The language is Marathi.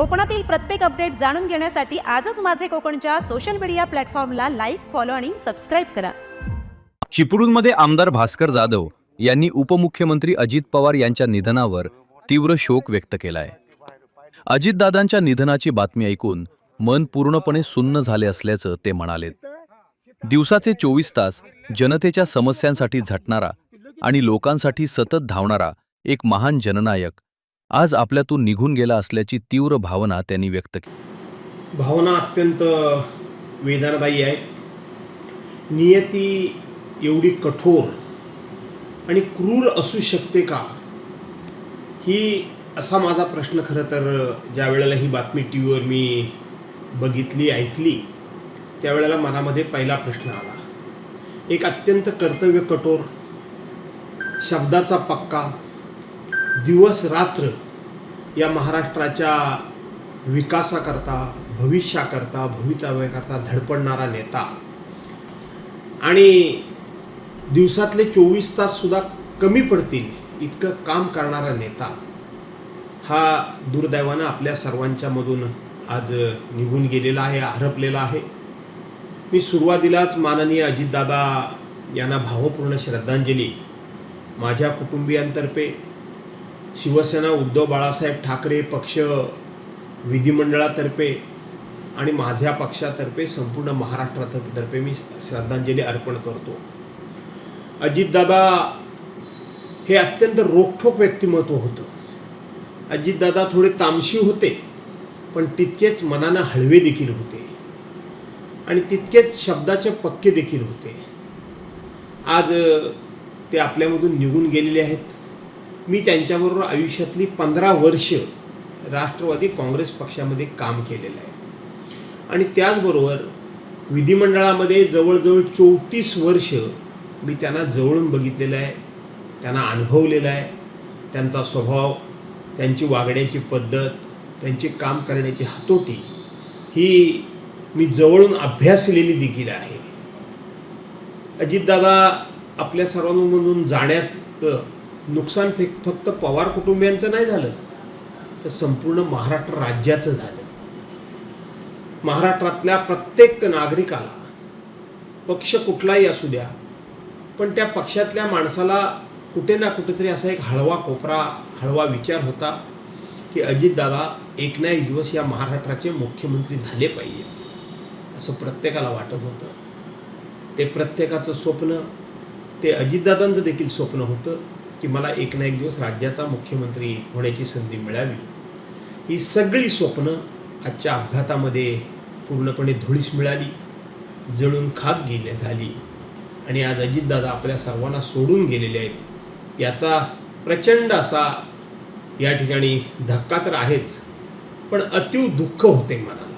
कोकणातील प्रत्येक अपडेट जाणून घेण्यासाठी आजच माझे कोकणच्या सोशल मीडिया प्लॅटफॉर्मला लाईक, फॉलो आणि सबस्क्राईब करा. चिपळूणमध्ये आमदार भास्कर जाधव यांनी उपमुख्यमंत्री अजित पवार यांच्या निधनावर तीव्र शोक व्यक्त केलाय. अजितदादांच्या निधनाची बातमी ऐकून मन पूर्णपणे सुन्न झाले असल्याचं ते म्हणालेत. दिवसाचे 24 तास जनतेच्या समस्यांसाठी झटणारा आणि लोकांसाठी सतत धावणारा एक महान जननायक आज आपल्यातून निघून गेला असल्याची तीव्र भावना त्यांनी व्यक्त केली. भावना अत्यंत वेदनादायी आहे. नियती एवढी कठोर आणि क्रूर असू शकते का, ही असा माझा प्रश्न खरं तर ज्या वेळेला ही बातमी टी व्हीवर मी बघितली, ऐकली, त्यावेळेला मनामध्ये पहिला प्रश्न आला. एक अत्यंत कर्तव्य कठोर, शब्दाचा पक्का, दिवस रात्र या महाराष्ट्राच्या विकासाकरता, भविष्याकरता, भवितव्याकरता धडपडणारा नेता आणि दिवसातले 24 ताससुद्धा कमी पडतील इतकं काम करणारा नेता हा दुर्दैवानं आपल्या सर्वांच्यामधून आज निघून गेलेला आहे, हरपलेला आहे. मी सुरुवातीलाच माननीय अजितदादा यांना भावपूर्ण श्रद्धांजली माझ्या कुटुंबियांतर्फे, शिवसेना उद्धव बाळासाहेब ठाकरे पक्ष विधिमंडळातर्फे आणि माझ्या पक्षातर्फे संपूर्ण महाराष्ट्रातर्फे मी श्रद्धांजली अर्पण करतो. अजितदादा हे अत्यंत रोखठोक व्यक्तिमत्व होतं. अजितदादा थोडे तामशी होते, पण तितकेच मनानं हळवे देखील होते आणि तितकेच शब्दाचे पक्के देखील होते. आज ते आपल्यामधून निघून गेलेले आहेत. मी त्यांच्याबरोबर आयुष्यातली 15 वर्ष राष्ट्रवादी काँग्रेस पक्षामध्ये काम केलेलं आहे आणि त्याचबरोबर विधिमंडळामध्ये जवळजवळ 34 वर्ष मी त्यांना जवळून बघितलेलं आहे, त्यांना अनुभवलेलं आहे. त्यांचा स्वभाव, त्यांची वागण्याची पद्धत, त्यांची काम करण्याची हातोटी ही मी जवळून अभ्यासलेली देखील आहे. अजितदादा आपल्या सर्वांमधून जाण्यात नुकसान फक्त पवार कुटुंबियांचं नाही झालं, तर संपूर्ण महाराष्ट्र राज्याचं झालं. महाराष्ट्रातल्या प्रत्येक नागरिकाला, पक्ष कुठलाही असू द्या, पण त्या पक्षातल्या माणसाला कुठे ना कुठेतरी असा एक हळवा कोपरा, हळवा विचार होता की अजितदादा एक ना एक दिवस या महाराष्ट्राचे मुख्यमंत्री झाले पाहिजे, असं प्रत्येकाला वाटत होतं. ते प्रत्येकाचं स्वप्न, ते अजितदादांचं देखील स्वप्न होतं की मला एक ना एक दिवस राज्याचा मुख्यमंत्री होण्याची संधी मिळावी. ही सगळी स्वप्न आजच्या अपघातामध्ये पूर्णपणे धुळीस मिळाली, जळून खाक झाली आणि आज अजितदादा आपल्या सर्वांना सोडून गेलेले आहेत. याचा प्रचंड असा या ठिकाणी धक्का तर आहेच, पण अतीव दुःख होते मला.